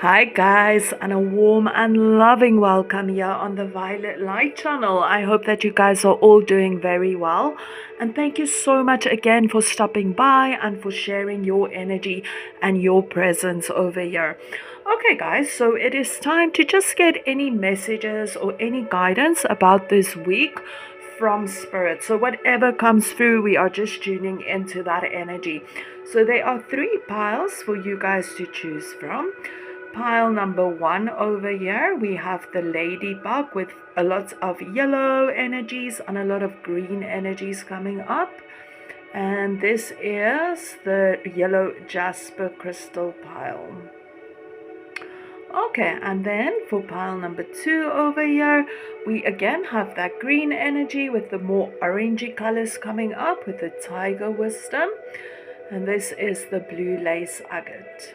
Hi guys, and a warm and loving welcome here on the Violetlight channel. I hope that you guys are all doing very well, and thank you so much again for stopping by and for sharing your energy and your presence over here. Okay guys, so it is time to just get any messages or any guidance about this week from spirit. So whatever comes through, we are just tuning into that energy. So there are 3 piles for you guys to choose from. Pile number 1 over here, we have the ladybug with a lot of yellow energies and a lot of green energies coming up. And this is the yellow jasper crystal pile. Okay, and then for pile number 2 over here, we again have that green energy with the more orangey colors coming up with the tiger wisdom. And this is the blue lace agate.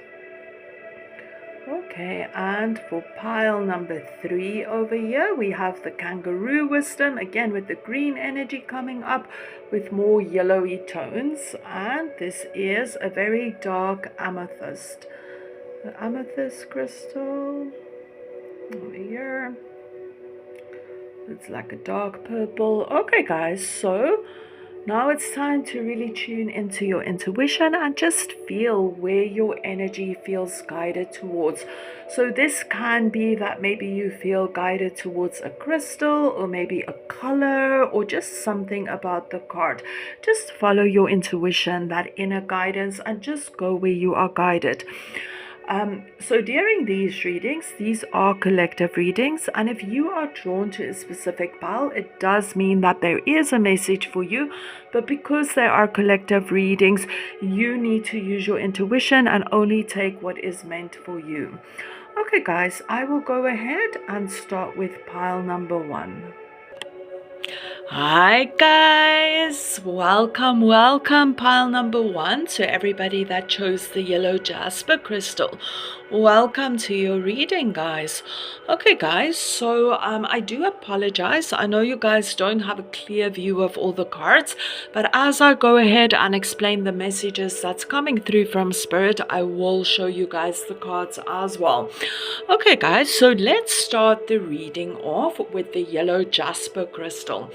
Okay, and for pile number 3 over here, we have the kangaroo wisdom, again with the green energy coming up with more yellowy tones. And this is a very dark amethyst. The amethyst crystal over here. It's like a dark purple. Okay, guys, so now it's time to really tune into your intuition and just feel where your energy feels guided towards. So this can be that maybe you feel guided towards a crystal or maybe a color or just something about the card. Just follow your intuition, that inner guidance, and just go where you are guided. So during these readings, these are collective readings, and if you are drawn to a specific pile, it does mean that there is a message for you, but because they are collective readings, you need to use your intuition and only take what is meant for you. Okay guys, I will go ahead and start with pile number 1. Hi guys, welcome pile number 1. To everybody that chose the yellow jasper crystal, welcome to your reading, guys. Okay guys, so I do apologize. I know you guys don't have a clear view of all the cards, but as I go ahead and explain the messages that's coming through from spirit, I will show you guys the cards as well. Okay guys, so let's start the reading off with the yellow jasper crystal.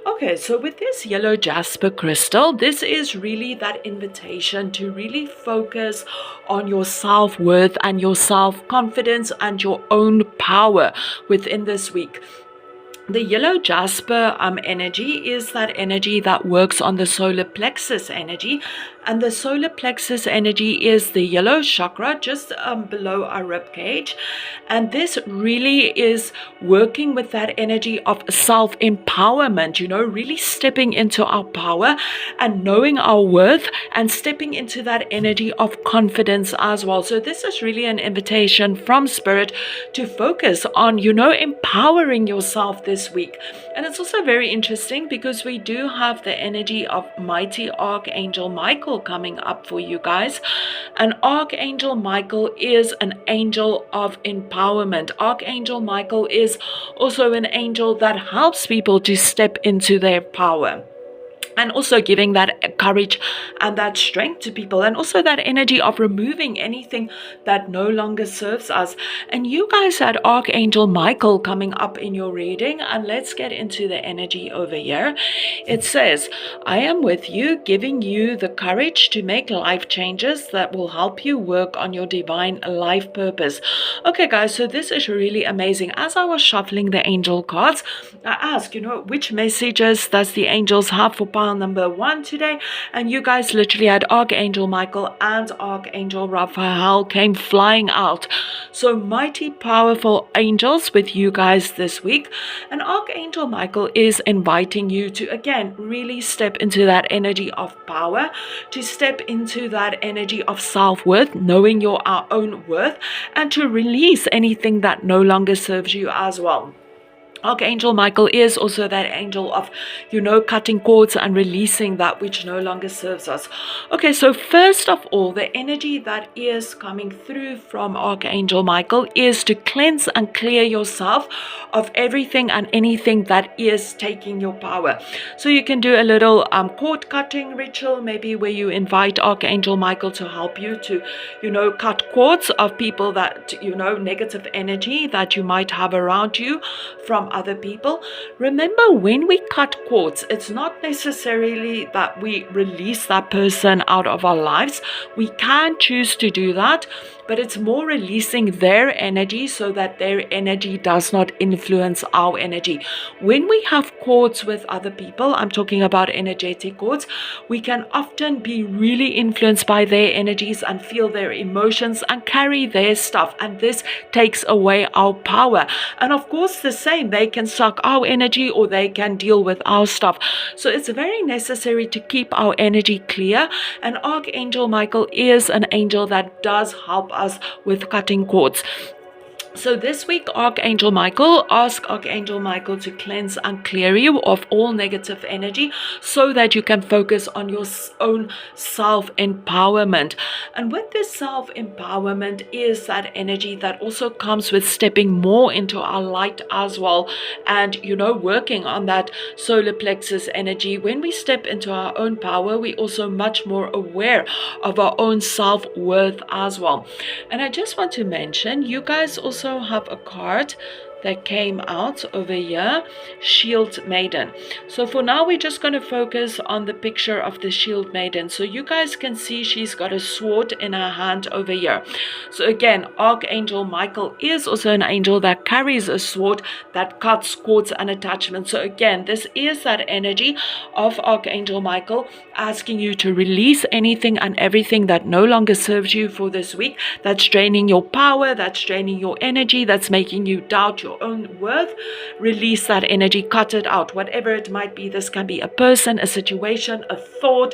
Okay, so with this yellow jasper crystal, this is really that invitation to really focus on your self-worth and your self-confidence and your own power within this week. The yellow jasper energy is that energy that works on the solar plexus energy, and the solar plexus energy is the yellow chakra just below our rib cage, and this really is working with that energy of self-empowerment, really stepping into our power and knowing our worth and stepping into that energy of confidence as well. So this is really an invitation from spirit to focus on, empowering yourself this week. And it's also very interesting because we do have the energy of mighty Archangel Michael coming up for you guys. And Archangel Michael is an angel of empowerment. Archangel Michael is also an angel that helps people to step into their power, and also giving that courage and that strength to people, and also that energy of removing anything that no longer serves us. And you guys had Archangel Michael coming up in your reading, and let's get into the energy over here. It says, I am with you, giving you the courage to make life changes that will help you work on your divine life purpose. Okay guys, so this is really amazing. As I was shuffling the angel cards, I asked, which messages does the angels have for pile number 1 today? And you guys literally had Archangel Michael and Archangel Raphael came flying out. So mighty powerful angels with you guys this week. And Archangel Michael is inviting you to again really step into that energy of power, to step into that energy of self-worth, knowing your own worth, and to release anything that no longer serves you as well. Archangel Michael is also that angel of, cutting cords and releasing that which no longer serves us. Okay, so first of all, the energy that is coming through from Archangel Michael is to cleanse and clear yourself of everything and anything that is taking your power. So you can do a little cord cutting ritual, maybe where you invite Archangel Michael to help you to, cut cords of people that, negative energy that you might have around you from other people. Remember, when we cut cords, it's not necessarily that we release that person out of our lives. We can choose to do that, but it's more releasing their energy so that their energy does not influence our energy. When we have cords with other people, I'm talking about energetic cords, we can often be really influenced by their energies and feel their emotions and carry their stuff, and this takes away our power. And of course, the same, they can suck our energy or they can deal with our stuff. So it's very necessary to keep our energy clear, and Archangel Michael is an angel that does help us with cutting cords. So this week, ask Archangel Michael to cleanse and clear you of all negative energy so that you can focus on your own self-empowerment. And with this self-empowerment is that energy that also comes with stepping more into our light as well, and working on that solar plexus energy. When we step into our own power, we're also much more aware of our own self-worth as well. And I just want to mention, you guys also have a card that came out over here, Shield Maiden. So for now, we're just going to focus on the picture of the Shield Maiden. So you guys can see she's got a sword in her hand over here. So again, Archangel Michael is also an angel that carries a sword that cuts cords and attachments. So again, this is that energy of Archangel Michael asking you to release anything and everything that no longer serves you for this week, that's draining your power, that's draining your energy, that's making you doubt your own worth. Release that energy, cut it out, whatever it might be. This can be a person, a situation, a thought,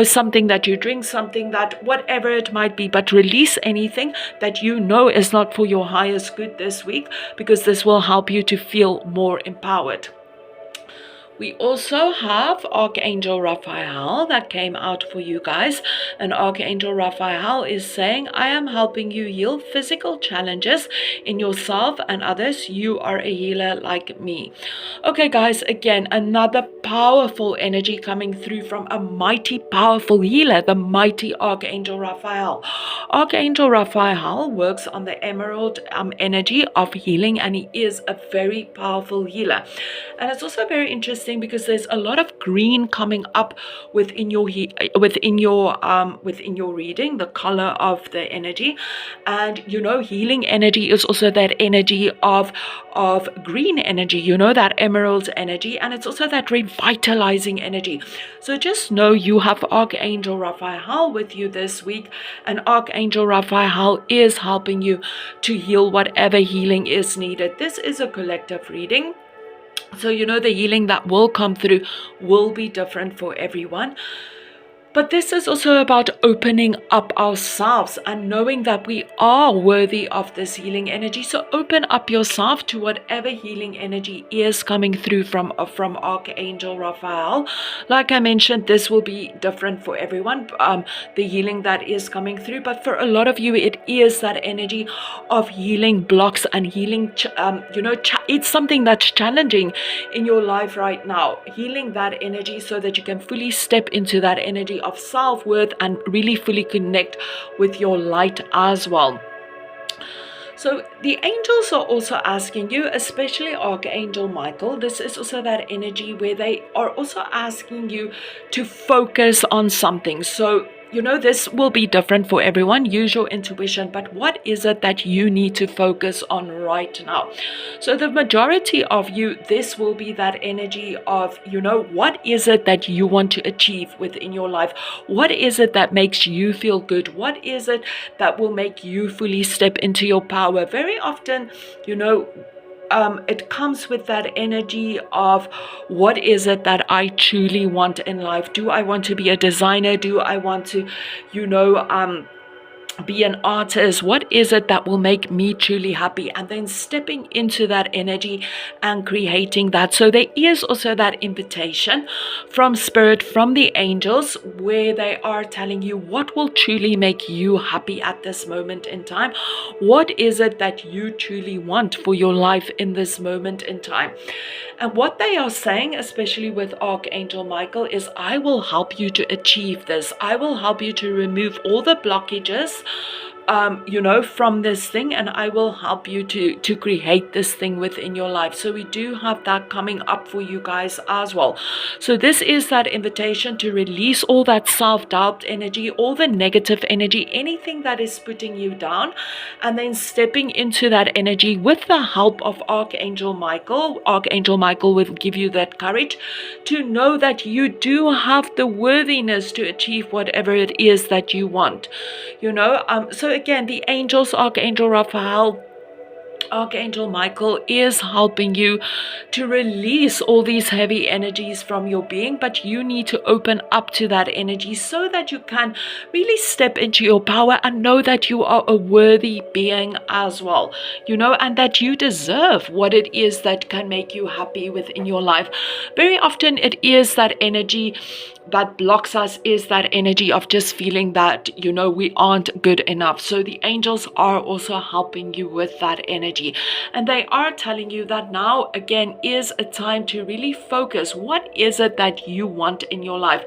something that you drink, something that, whatever it might be, but release anything that is not for your highest good this week, because this will help you to feel more empowered. We also have Archangel Raphael that came out for you guys. And Archangel Raphael is saying, I am helping you heal physical challenges in yourself and others. You are a healer like me. Okay, guys, again, another powerful energy coming through from a mighty, powerful healer, the mighty Archangel Raphael. Archangel Raphael works on the emerald energy of healing, and he is a very powerful healer. And it's also very interesting because there's a lot of green coming up within your reading, the color of the energy. And healing energy is also that energy of green energy, that emerald energy, and it's also that revitalizing energy. So just know you have Archangel Raphael with you this week, and Archangel Raphael is helping you to heal whatever healing is needed. This is a collective reading. So, the healing that will come through will be different for everyone. But this is also about opening up ourselves and knowing that we are worthy of this healing energy. So open up yourself to whatever healing energy is coming through from Archangel Raphael. Like I mentioned, this will be different for everyone, the healing that is coming through. But for a lot of you, it is that energy of healing blocks and healing, it's something that's challenging in your life right now. Healing that energy so that you can fully step into that energy of self-worth and really fully connect with your light as well. So the angels are also asking you, especially Archangel Michael, this is also that energy where they are also asking you to focus on something. So this will be different for everyone. Use your intuition, but what is it that you need to focus on right now? So the majority of you, this will be that energy of, what is it that you want to achieve within your life? What is it that makes you feel good? What is it that will make you fully step into your power? Very often, it comes with that energy of what is it that I truly want in life? Do I want to be a designer? Do I want to, be an artist? What is it that will make me truly happy? And then stepping into that energy and creating that. So there is also that invitation from spirit, from the angels, where they are telling you what will truly make you happy at this moment in time. What is it that you truly want for your life in this moment in time? And what they are saying, especially with Archangel Michael, is I will help you to achieve this. I will help you to remove all the blockages, from this thing, and I will help you to create this thing within your life. So we do have that coming up for you guys as well. So this is that invitation to release all that self-doubt energy, all the negative energy, anything that is putting you down, and then stepping into that energy with the help of Archangel Michael. Archangel Michael will give you that courage to know that you do have the worthiness to achieve whatever it is that you want. So again, the angels, Archangel Raphael, Archangel Michael is helping you to release all these heavy energies from your being, but you need to open up to that energy so that you can really step into your power and know that you are a worthy being as well, and that you deserve what it is that can make you happy within your life. Very often it is that energy that blocks us, is that energy of just feeling that, we aren't good enough. So the angels are also helping you with that energy. And they are telling you that now, again, is a time to really focus. What is it that you want in your life?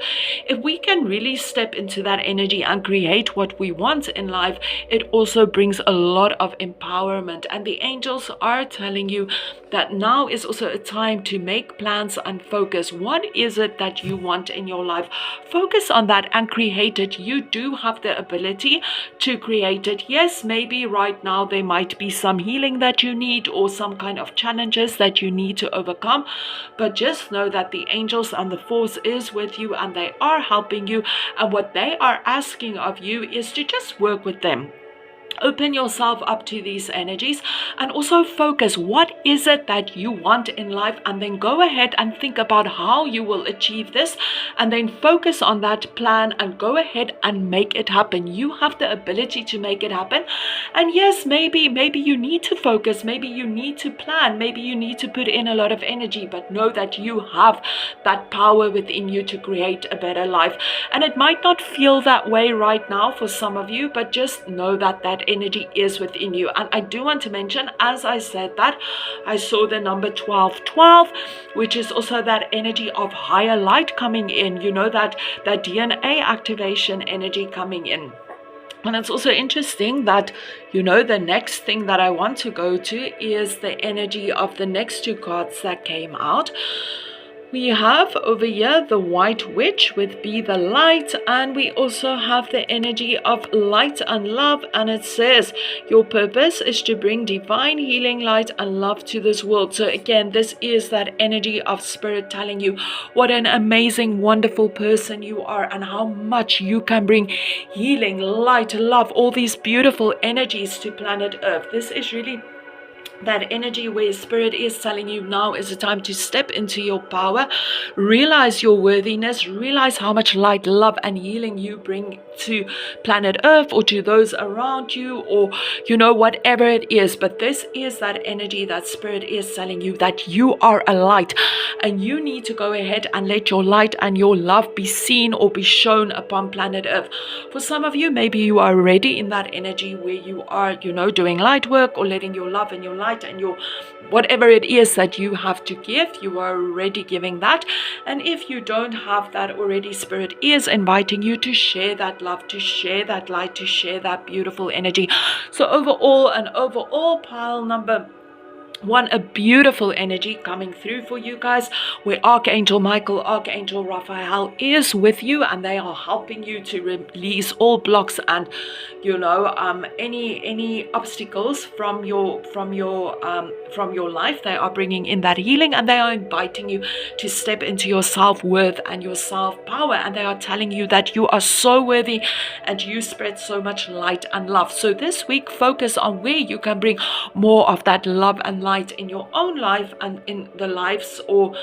If we can really step into that energy and create what we want in life, it also brings a lot of empowerment. And the angels are telling you that now is also a time to make plans and focus. What is it that you want in your life? Focus on that and create it. You do have the ability to create it. Yes, maybe right now there might be some healing that you need or some kind of challenges that you need to overcome, but just know that the angels and the force is with you and they are helping you, and what they are asking of you is to just work with them. Open yourself up to these energies and also focus. What is it that you want in life? And then go ahead and think about how you will achieve this, and then focus on that plan and go ahead and make it happen. You have the ability to make it happen. And yes, maybe you need to focus, maybe you need to plan, maybe you need to put in a lot of energy, but know that you have that power within you to create a better life. And it might not feel that way right now for some of you, but just know that that energy is within you. And I do want to mention, as I said that, I saw the number 1212, which is also that energy of higher light coming in, that DNA activation energy coming in. And it's also interesting that, the next thing that I want to go to is the energy of the next two cards that came out. We have over here the White Witch with Be the Light, and we also have the energy of light and love, and it says your purpose is to bring divine healing, light and love to this world. So again, this is that energy of spirit telling you what an amazing, wonderful person you are and how much you can bring healing, light, love, all these beautiful energies to planet Earth. This is really that energy where spirit is telling you now is the time to step into your power, realize your worthiness, realize how much light, love and healing you bring to planet Earth or to those around you, or whatever it is. But this is that energy that spirit is telling you that you are a light, and you need to go ahead and let your light and your love be seen or be shown upon planet Earth. For some of you, maybe you are already in that energy where you are doing light work or letting your love and your light and your whatever it is that you have to give, you are already giving that. And if you don't have that already, spirit is inviting you to share that love, to share that light, to share that beautiful energy. So overall pile number 1, a beautiful energy coming through for you guys, where Archangel Michael, Archangel Raphael is with you, and they are helping you to release all blocks and any obstacles from your life. They are bringing in that healing, and they are inviting you to step into your self-worth and your self-power, and they are telling you that you are so worthy and you spread so much light and love. So this week, focus on where you can bring more of that love and light light in your own life and in the lives, or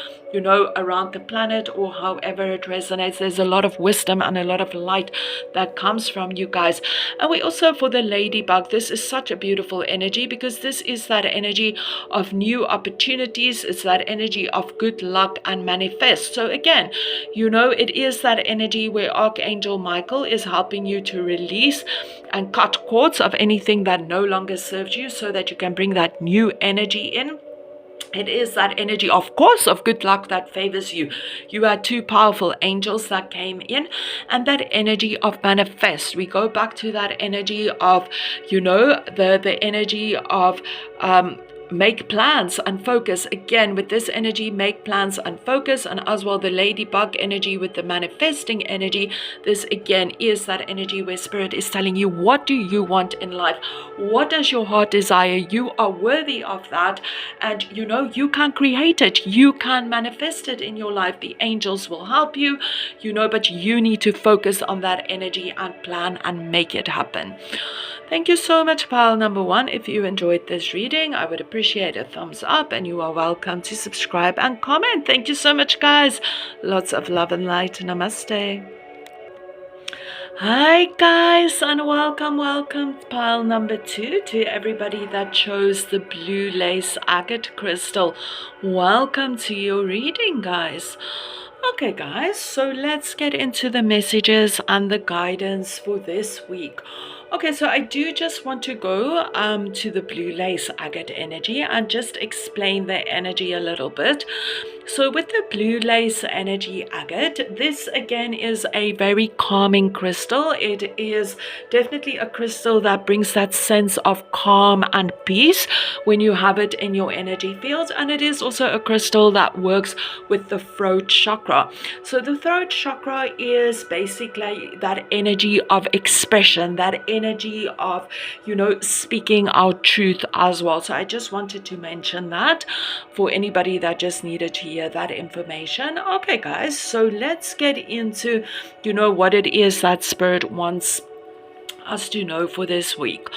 around the planet, or however it resonates. There's a lot of wisdom and a lot of light that comes from you guys. And we also, for the ladybug, this is such a beautiful energy, because this is that energy of new opportunities. It's that energy of good luck and manifest. So again, it is that energy where Archangel Michael is helping you to release and cut cords of anything that no longer serves you, so that you can bring that new energy in. It is that energy, of course, of good luck that favors you. You had two powerful angels that came in, and that energy of manifest. We go back to that energy of, the energy of make plans and focus. Again, with this energy, make plans and focus. And as well, the ladybug energy with the manifesting energy, this again is that energy where spirit is telling you, what do you want in life? What does your heart desire? You are worthy of that, and you can create it. You can manifest it in your life. The angels will help you, but you need to focus on that energy and plan and make it happen. Thank you so much, pile number 1. If you enjoyed this reading, I would appreciate a thumbs up, and you are welcome to subscribe and comment. Thank you so much, guys. Lots of love and light. Namaste. Hi guys, and welcome pile number 2, to everybody that chose the blue lace agate crystal. Welcome to your reading, guys. Okay guys, so let's get into the messages and the guidance for this week. Okay, so I do just want to go to the blue lace agate energy and just explain the energy a little bit. So with the blue lace energy agate, this again is a very calming crystal. It is definitely a crystal that brings that sense of calm and peace when you have it in your energy field. And it is also a crystal that works with the throat chakra. So the throat chakra is basically that energy of expression, that energy of, speaking our truth as well. So I just wanted to mention that for anybody that just needed to hear that information. Okay guys, so let's get into what it is that spirit wants us to know for this week.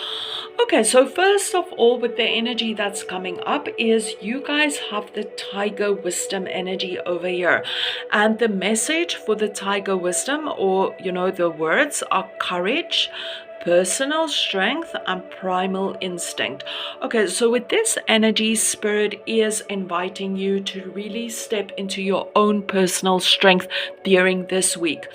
Okay, so first of all, with the energy that's coming up is you guys have the tiger wisdom energy over here, and the message for the tiger wisdom, or the words are courage, personal strength, and primal instinct. Okay, so with this energy, spirit is inviting you to really step into your own personal strength during this week.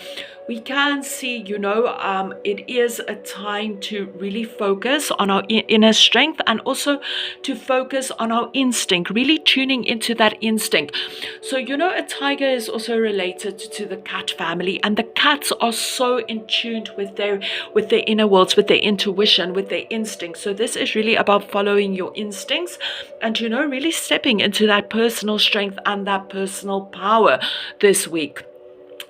We can see, it is a time to really focus on our inner strength, and also to focus on our instinct, really tuning into that instinct. So, a tiger is also related to the cat family, and the cats are so in tune with their inner worlds, with their intuition, with their instincts. So this is really about following your instincts and, really stepping into that personal strength and that personal power this week.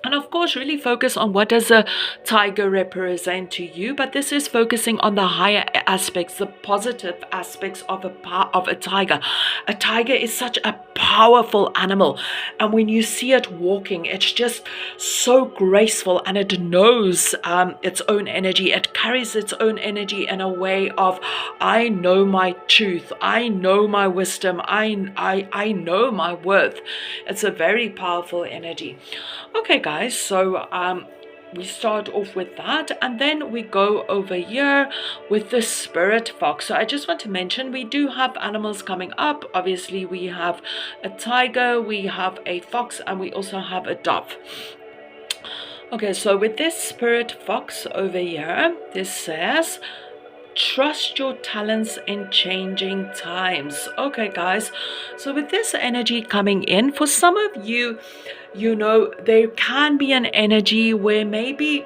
And of course, really focus on what does a tiger represent to you. But this is focusing on the higher aspects, the positive aspects of a tiger. A tiger is such a powerful animal. And when you see it walking, it's just so graceful, and it knows its own energy. It carries its own energy in a way of, I know my truth. I know my wisdom. I know my worth. It's a very powerful energy. Okay, guys, so we start off with that, and then we go over here with the spirit fox. So I just want to mention, we do have animals coming up. Obviously, we have a tiger, we have a fox, and we also have a dove. Okay, so with this spirit fox over here, this says, trust your talents in changing times. Okay, guys, so with this energy coming in, for some of you, there can be an energy where maybe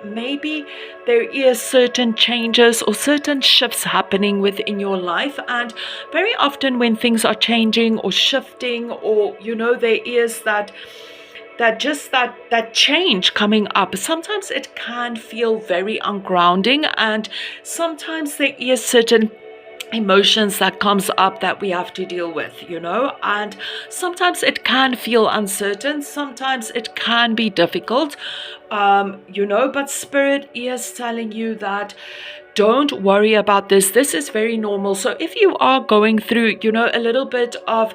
there is certain changes or certain shifts happening within your life. And very often when things are changing or shifting, or there is that change coming up, sometimes it can feel very ungrounding, and sometimes there is certain emotions that comes up that we have to deal with, and sometimes it can feel uncertain, sometimes it can be difficult, but spirit is telling you that don't worry about this. This is very normal. So if you are going through, a little bit of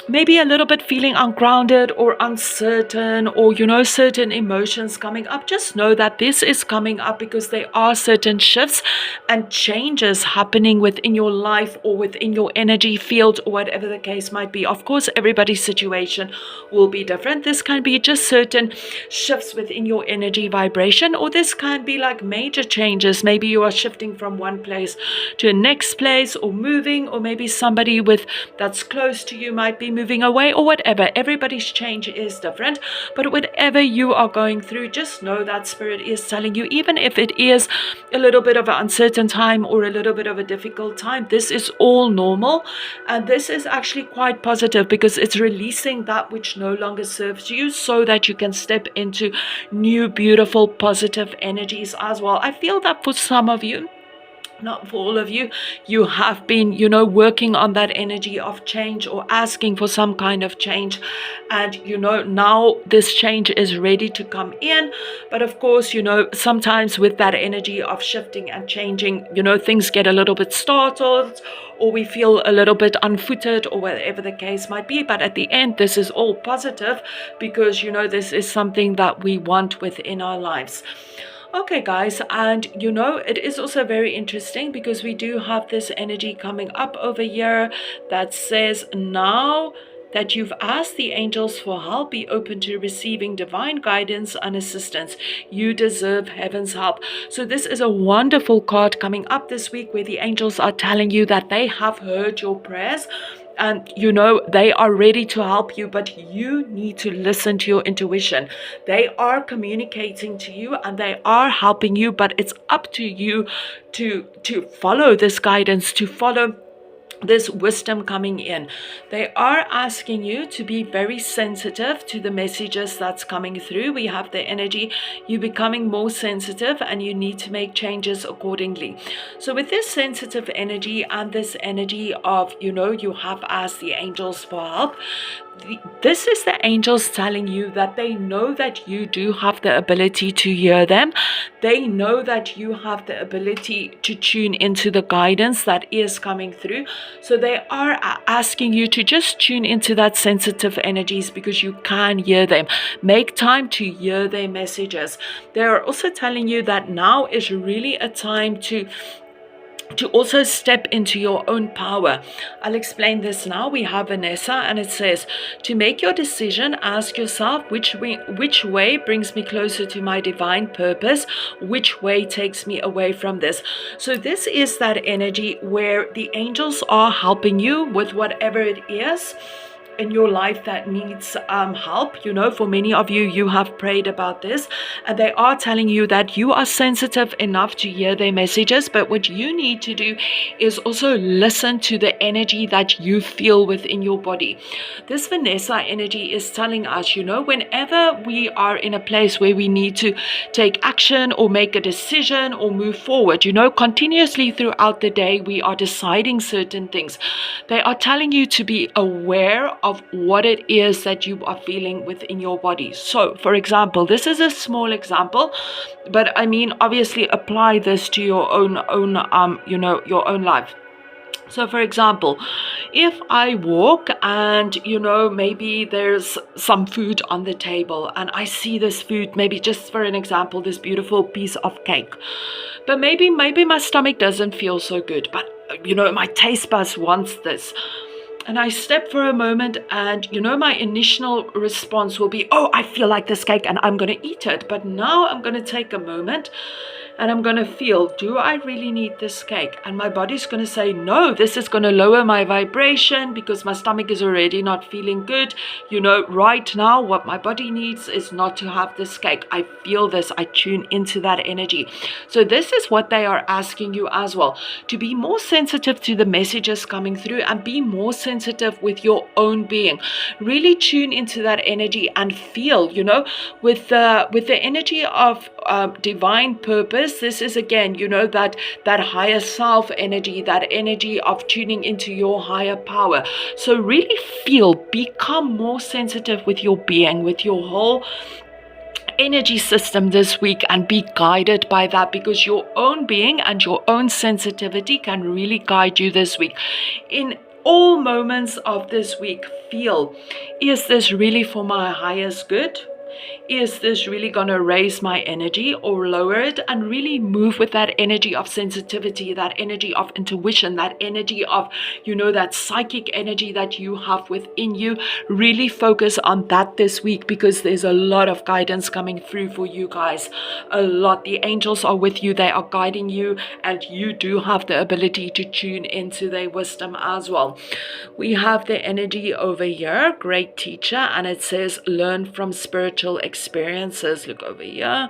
maybe a little bit feeling ungrounded or uncertain, or certain emotions coming up, just know that this is coming up because there are certain shifts and changes happening within your life or within your energy field, or whatever the case might be. Of course, everybody's situation will be different. This can be just certain shifts within your energy vibration, or this can be like major changes. Maybe you are shifting from one place to a next place, or moving, or maybe somebody that's close to you might be moving away, or whatever. Everybody's change is different, but whatever you are going through, just know that spirit is telling you, even if it is a little bit of an uncertain time or a little bit of a difficult time, this is all normal, and this is actually quite positive because it's releasing that which no longer serves you, so that you can step into new, beautiful, positive energies as well. I feel that for some of you, not for all of you, you have been, working on that energy of change, or asking for some kind of change. And, now this change is ready to come in. But of course, sometimes with that energy of shifting and changing, things get a little bit startled, or we feel a little bit unfooted, or whatever the case might be. But at the end, this is all positive because, this is something that we want within our lives. Okay, guys, and it is also very interesting because we do have this energy coming up over here that says, now that you've asked the angels for help, be open to receiving divine guidance and assistance. You deserve heaven's help. So this is a wonderful card coming up this week where the angels are telling you that they have heard your prayers. And they are ready to help you, but you need to listen to your intuition. They are communicating to you and they are helping you, but it's up to you to follow this guidance, to follow this wisdom coming in. They are asking you to be very sensitive to the messages that's coming through. We have the energy, you becoming more sensitive, and you need to make changes accordingly. So with this sensitive energy and this energy of, you have asked the angels for help, this is the angels telling you that they know that you do have the ability to hear them. They know that you have the ability to tune into the guidance that is coming through. So they are asking you to just tune into that sensitive energies because you can hear them. Make time to hear their messages. They are also telling you that now is really a time to also step into your own power. I'll explain this now. We have Vanessa, and it says, to make your decision, ask yourself which way brings me closer to my divine purpose, which way takes me away from this. So this is that energy where the angels are helping you with whatever it is in your life that needs help. For many of you, you have prayed about this, and they are telling you that you are sensitive enough to hear their messages, but what you need to do is also listen to the energy that you feel within your body. This Vanessa energy is telling us, whenever we are in a place where we need to take action or make a decision or move forward, continuously throughout the day, we are deciding certain things. They are telling you to be aware of what it is that you are feeling within your body. So, for example, this is a small example, but I mean, obviously apply this to your own your own life. So, for example, if I walk and, maybe there's some food on the table and I see this food, maybe just for an example, this beautiful piece of cake, but maybe my stomach doesn't feel so good, but, my taste buds wants this. And I step for a moment and, my initial response will be, oh, I feel like this cake and I'm going to eat it. But now I'm going to take a moment and I'm going to feel, do I really need this cake? And my body's going to say, no, this is going to lower my vibration because my stomach is already not feeling good. Right now, what my body needs is not to have this cake. I feel this. I tune into that energy. So this is what they are asking you as well, to be more sensitive to the messages coming through and be more sensitive with your own being. Really tune into that energy and feel, with the energy of divine purpose. powers. This is again, that higher self energy, that energy of tuning into your higher power. So really become more sensitive with your being, with your whole energy system this week, and be guided by that, because your own being and your own sensitivity can really guide you this week. In all moments of this week, feel, is this really for my highest good? Is this really going to raise my energy or lower it? And really move with that energy of sensitivity, that energy of intuition, that energy of, that psychic energy that you have within you. Really focus on that this week, because there's a lot of guidance coming through for you guys. A lot. The angels are with you. They are guiding you, and you do have the ability to tune into their wisdom as well. We have the energy over here, great teacher, and it says learn from spiritual experiences. Look over here,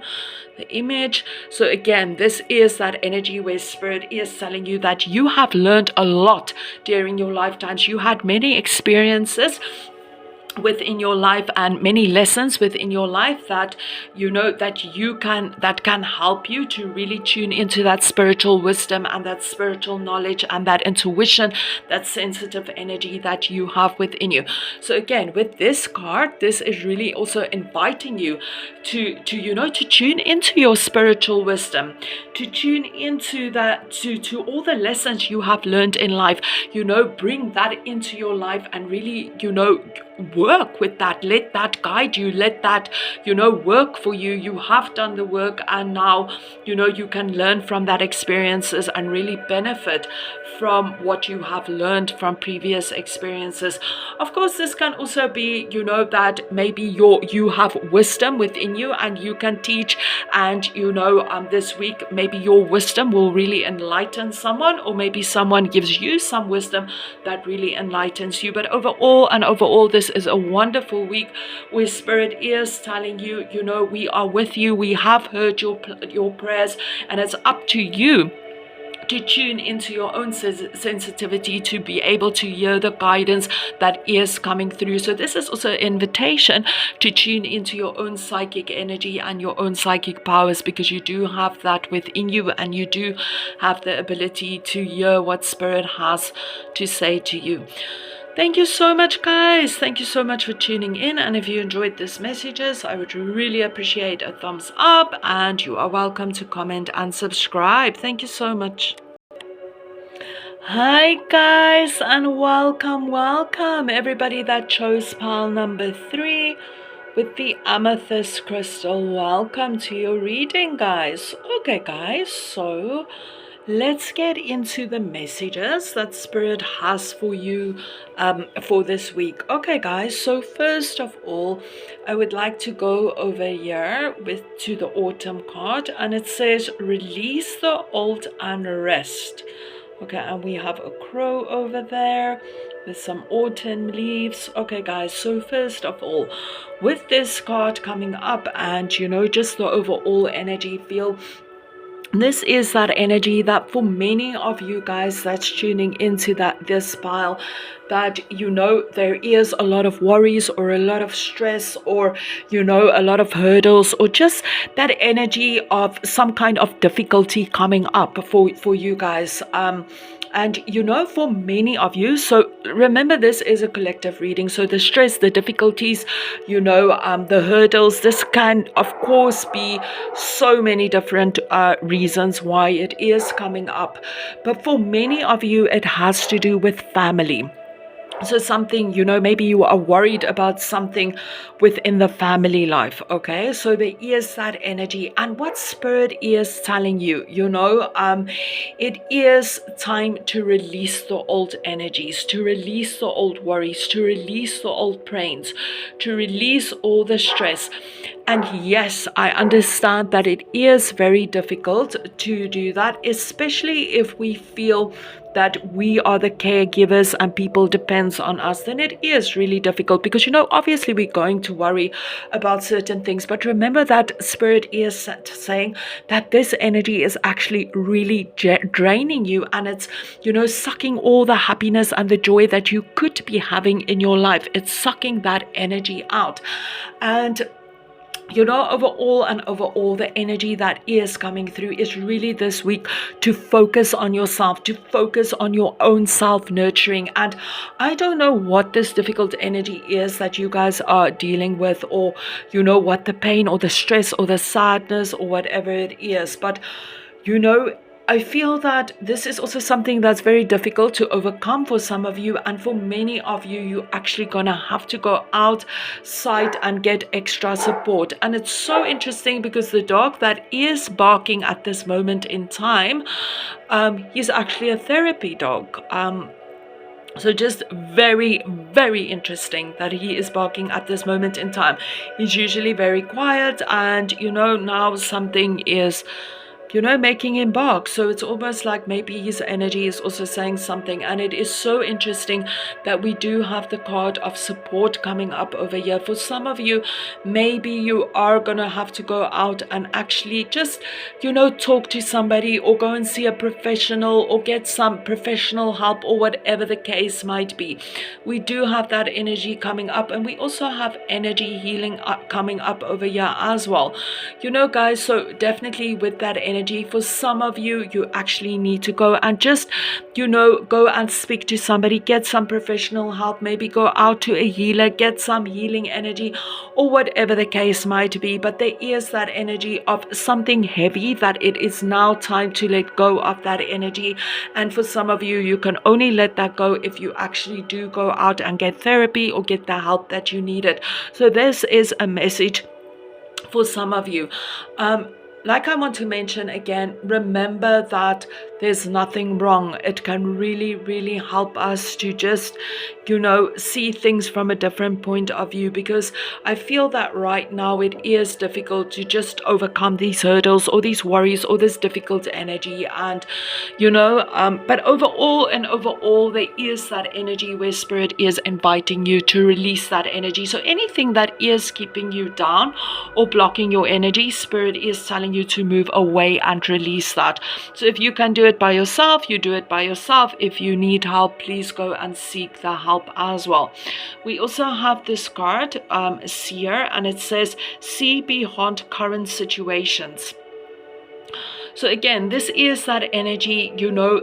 the image. So again, this is that energy where spirit is telling you that you have learned a lot during your lifetimes. You had many experiences within your life and many lessons within your life that that can help you to really tune into that spiritual wisdom and that spiritual knowledge and that intuition, that sensitive energy that you have within you. So again, with this card, this is really also inviting you to tune into your spiritual wisdom, to tune into that, to all the lessons you have learned in life. Bring that into your life and really work with that. Let that guide you. Let that work for you. You have done the work, and now you can learn from that experiences and really benefit from what you have learned from previous experiences. Of course, this can also be that maybe you have wisdom within you and you can teach, and this week maybe your wisdom will really enlighten someone, or maybe someone gives you some wisdom that really enlightens you. But overall, this is a wonderful week where spirit is telling you, we are with you. We have heard your prayers, and it's up to you to tune into your own sensitivity to be able to hear the guidance that is coming through. So this is also an invitation to tune into your own psychic energy and your own psychic powers, because you do have that within you, and you do have the ability to hear what spirit has to say to you. Thank you so much, guys. Thank you so much for tuning in. And if you enjoyed these messages, I would really appreciate a thumbs up, and you are welcome to comment and subscribe. Thank you so much. Hi guys, and welcome everybody that chose pile number 3 with the amethyst crystal. Welcome to your reading, guys. Okay guys, so let's get into the messages that spirit has for you for this week. Okay guys, so first of all, I would like to go over here to the autumn card, and it says release the old and rest. Okay, and we have a crow over there with some autumn leaves. Okay guys, so first of all, with this card coming up, and just the overall energy feel, this is that energy that for many of you guys that's tuning into this pile, that there is a lot of worries or a lot of stress, or a lot of hurdles, or just that energy of some kind of difficulty coming up for you guys. And for many of you, so remember, this is a collective reading, so the stress, the difficulties, the hurdles, this can of course be so many different reasons why it is coming up. But for many of you, it has to do with family. So something, maybe you are worried about something within the family life. Okay, so there is that energy, and what spirit is telling you, it is time to release the old energies, to release the old worries, to release the old pains, to release all the stress. And yes, I understand that it is very difficult to do that, especially if we feel that we are the caregivers and people depends on us. Then it is really difficult, because obviously we're going to worry about certain things. But remember that spirit is saying that this energy is actually really draining you, and it's sucking all the happiness and the joy that you could be having in your life. It's sucking that energy out. And overall, the energy that is coming through is really this week to focus on yourself, to focus on your own self-nurturing. And I don't know what this difficult energy is that you guys are dealing with, or what the pain or the stress or the sadness or whatever it is, but I feel that this is also something that's very difficult to overcome for some of you, and for many of you, you're actually gonna have to go outside and get extra support. And it's so interesting because the dog that is barking at this moment in time, he's actually a therapy dog. So just very, very interesting that he is barking at this moment in time. He's usually very quiet, and now something is making him bark. So it's almost like maybe his energy is also saying something. And it is so interesting that we do have the card of support coming up over here. For some of you, maybe you are gonna have to go out and actually just talk to somebody, or go and see a professional, or get some professional help, or whatever the case might be. We do have that energy coming up, and we also have energy healing coming up over here as well, guys. So definitely with that energy, for some of you, you actually need to go and just go and speak to somebody, get some professional help, maybe go out to a healer, get some healing energy, or whatever the case might be. But there is that energy of something heavy that it is now time to let go of that energy. And for some of you, you can only let that go if you actually do go out and get therapy or get the help that you needed. So this is a message for some of you. Like I want to mention again, remember that there's nothing wrong. It can really, really help us to just, see things from a different point of view, because I feel that right now it is difficult to just overcome these hurdles or these worries or this difficult energy. And, but overall, there is that energy where Spirit is inviting you to release that energy. So anything that is keeping you down or blocking your energy, Spirit is telling you to move away and release that. So if you can do it by yourself, you do it by yourself. If you need help, please go and seek the help as well. We also have this card, Seer, and it says, see beyond current situations. So again, this is that energy,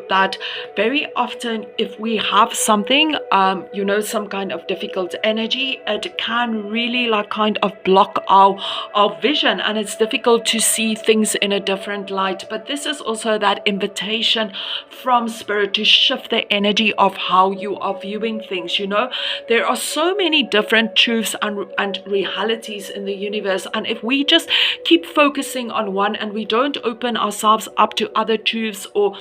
that very often if we have something, some kind of difficult energy, it can really kind of block our vision, and it's difficult to see things in a different light. But this is also that invitation from Spirit to shift the energy of how you are viewing things. There are so many different truths and realities in the universe, and if we just keep focusing on one and we don't open ourselves up to other truths or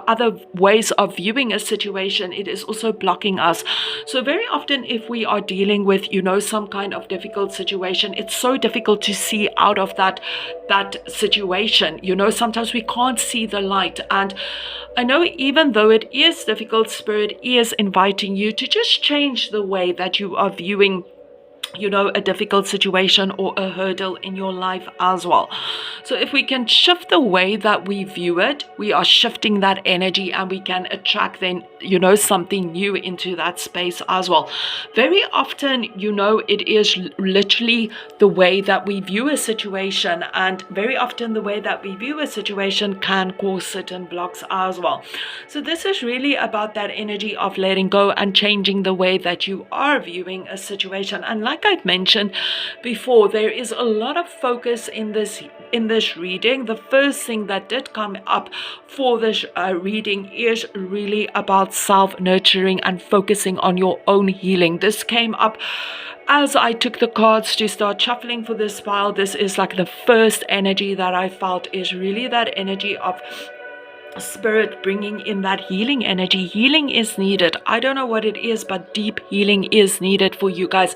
other ways of viewing a situation, it is also blocking us. So very often if we are dealing with some kind of difficult situation, it's so difficult to see out of that situation. Sometimes we can't see the light. And I know even though it is difficult, Spirit is inviting you to just change the way that you are viewing a difficult situation or a hurdle in your life as well. So if we can shift the way that we view it, we are shifting that energy, and we can attract then something new into that space as well. Very often it is literally the way that we view a situation, and very often the way that we view a situation can cause certain blocks as well. So this is really about that energy of letting go and changing the way that you are viewing a situation. And like I've mentioned before, there is a lot of focus in this reading. The first thing that did come up for this reading is really about self-nurturing and focusing on your own healing. This came up as I took the cards to start shuffling for this pile. This is like the first energy that I felt is really that energy of Spirit bringing in that healing energy. Healing is needed. I don't know what it is, but deep healing is needed for you guys.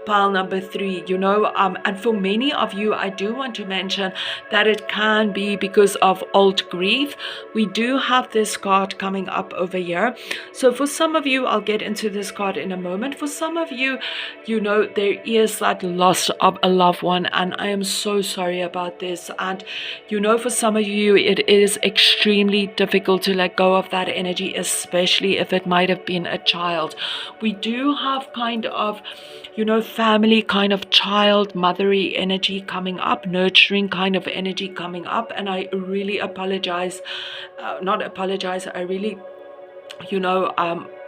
Pile number 3, and for many of you, I do want to mention that it can be because of old grief. We do have this card coming up over here. So for some of you, I'll get into this card in a moment. For some of you, there is that loss of a loved one, and I am so sorry about this. And for some of you, it is extremely very difficult to let go of that energy, especially if it might have been a child. We do have kind of, family kind of child mothery energy coming up, nurturing kind of energy coming up. And I really apologize, not apologize, I really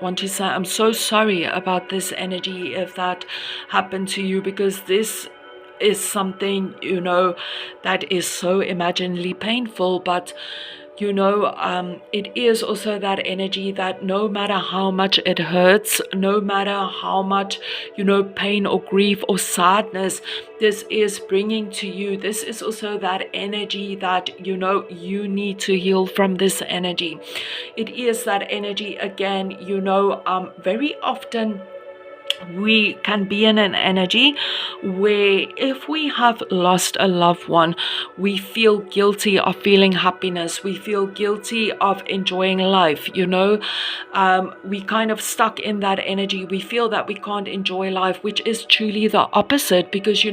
want to say I'm so sorry about this energy if that happened to you, because this is something that is so imaginably painful. But it is also that energy that no matter how much it hurts, no matter how much pain or grief or sadness this is bringing to you, this is also that energy that you need to heal from this energy. It is that energy again, very often we can be in an energy where if we have lost a loved one, we feel guilty of feeling happiness. We feel guilty of enjoying life. We kind of stuck in that energy. We feel that we can't enjoy life, which is truly the opposite, because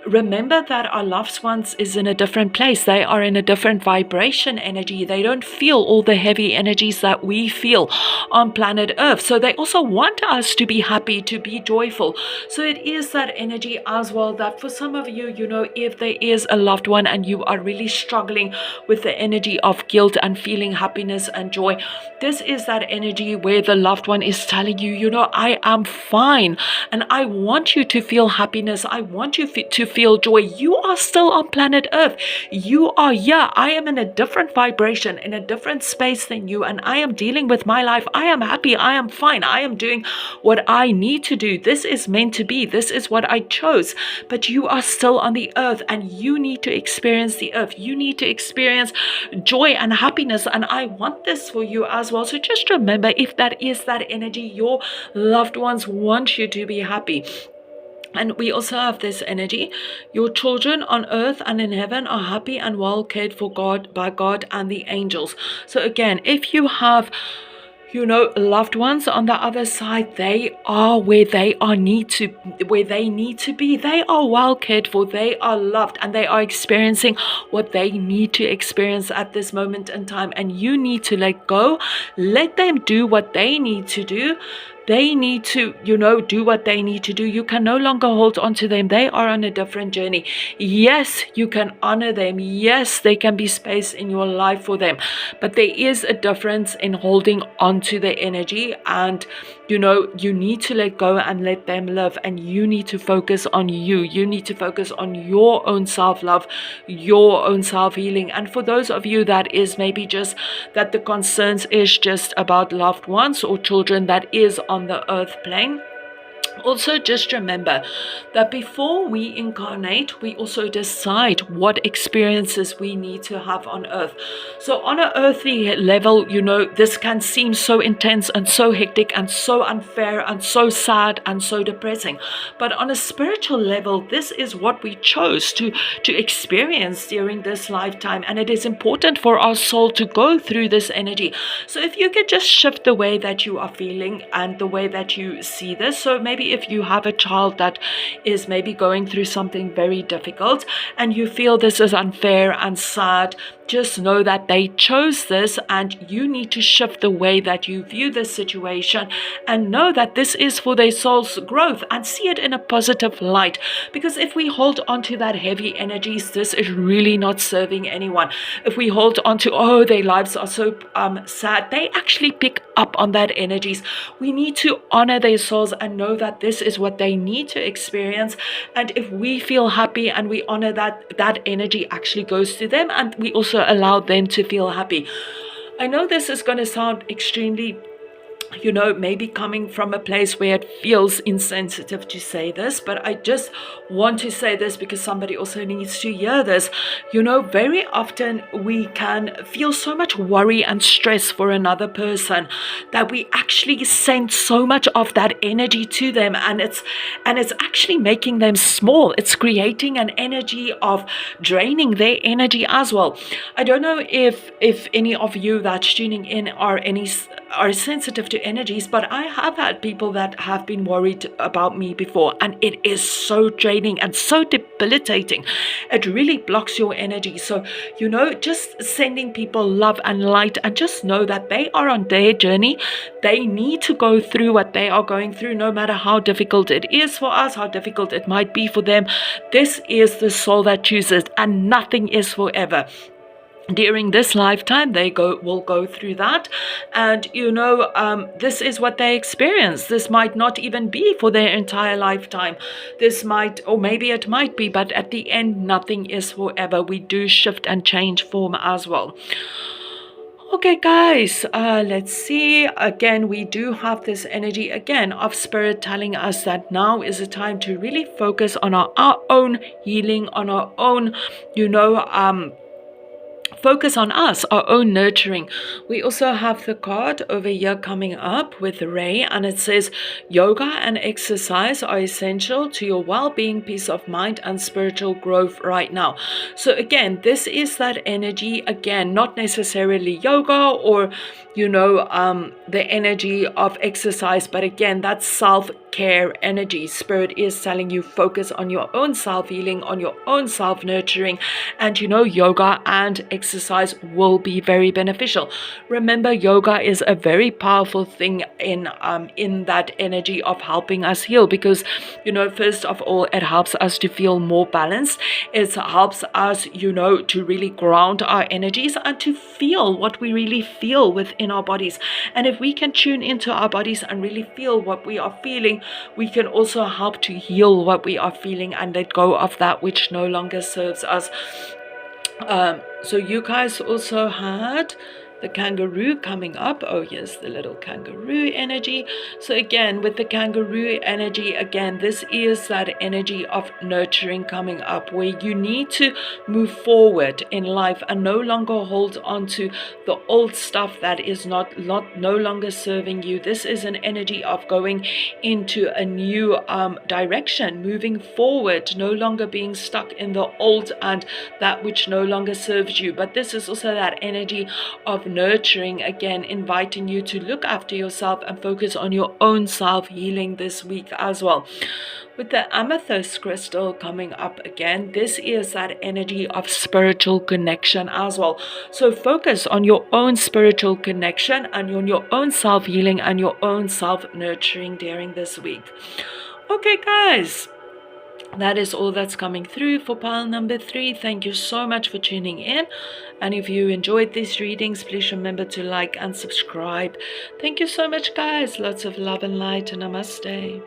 remember that our loved ones is in a different place. They are in a different vibration energy. They don't feel all the heavy energies that we feel on planet Earth. So they also want us to be happy, to be joyful. So it is that energy as well that for some of you, if there is a loved one and you are really struggling with the energy of guilt and feeling happiness and joy, this is that energy where the loved one is telling you, I am fine and I want you to feel happiness. I want you to feel joy. You are still on planet Earth. You are here. I am in a different vibration, in a different space than you, and I am dealing with my life. I am happy. I am fine. I am doing what I need to do. This is meant to be. This is what I chose. But you are still on the earth and you need to experience the earth. You need to experience joy and happiness, and I want this for you as well. So just remember, if that is that energy, your loved ones want you to be happy. And we also have this energy. Your children on earth and in heaven are happy and well cared for by God and the angels. So again, if you have loved ones on the other side, they are where they need to be. They are well cared for, they are loved, and they are experiencing what they need to experience at this moment in time. And you need to let go, let them do what they need to do. They need to, do what they need to do. You can no longer hold on to them. They are on a different journey. Yes, you can honor them. Yes, there can be space in your life for them. But there is a difference in holding on to the energy, and, you need to let go and let them live. And you need to focus on you. You need to focus on your own self-love, your own self-healing. And for those of you that is maybe just that the concerns is just about loved ones or children that is on the earth plane, also just remember that before we incarnate, we also decide what experiences we need to have on earth. So on an earthly level, this can seem so intense and so hectic and so unfair and so sad and so depressing. But on a spiritual level, this is what we chose to experience during this lifetime. And it is important for our soul to go through this energy. So if you could just shift the way that you are feeling and the way that you see this. So maybe if you have a child that is maybe going through something very difficult and you feel this is unfair and sad, just know that they chose this, and you need to shift the way that you view this situation and know that this is for their soul's growth, and see it in a positive light. Because if we hold on to that heavy energies, this is really not serving anyone. If we hold on to, their lives are so sad, they actually pick up on that energies. We need to honor their souls and know that this is what they need to experience. And if we feel happy and we honor that energy actually goes to them, and we also allow them to feel happy. I know this is going to sound extremely, maybe coming from a place where it feels insensitive to say this, but I just want to say this because somebody also needs to hear this. Very often we can feel so much worry and stress for another person that we actually send so much of that energy to them, and it's actually making them small. It's creating an energy of draining their energy as well. I don't know if any of you that's tuning in are sensitive to to energies, but I have had people that have been worried about me before, and it is so draining and so debilitating. It really blocks your energy. So, just sending people love and light, and just know that they are on their journey. They need to go through what they are going through, no matter how difficult it is for us, how difficult it might be for them. This is the soul that chooses, and nothing is forever. During this lifetime, they will go through that, and this is what they experience. This might not even be for their entire lifetime. This might, or maybe it might be, but at the end, nothing is forever. We do shift and change form as well. Okay, guys, let's see. Again, we do have this energy again of spirit telling us that now is the time to really focus on our own healing, on our own, focus on us, our own nurturing. We also have the card over here coming up with Ray, and it says yoga and exercise are essential to your well-being, peace of mind, and spiritual growth right now. So again, this is that energy, again, not necessarily yoga or the energy of exercise, but again, that's self-care energy. Spirit is telling you focus on your own self-healing, on your own self-nurturing, and yoga and exercise will be very beneficial. Remember, yoga is a very powerful thing in that energy of helping us heal, because first of all, it helps us to feel more balanced. It helps us to really ground our energies and to feel what we really feel within our bodies. And if we can tune into our bodies and really feel what we are feeling, we can also help to heal what we are feeling and let go of that which no longer serves us. So you guys also had the kangaroo coming up. Oh yes, the little kangaroo energy. So again, with the kangaroo energy, again, this is that energy of nurturing coming up, where you need to move forward in life and no longer hold on to the old stuff that is no longer serving you. This is an energy of going into a new direction, moving forward, no longer being stuck in the old and that which no longer serves you. But this is also that energy of nurturing, again, inviting you to look after yourself and focus on your own self-healing this week as well. With the amethyst crystal coming up again, this is that energy of spiritual connection as well. So focus on your own spiritual connection and on your own self-healing and your own self-nurturing during this week. Okay, guys, that is all that's coming through for pile number 3. Thank you so much for tuning in. And if you enjoyed these readings, please remember to like and subscribe. Thank you so much, guys. Lots of love and light. Namaste.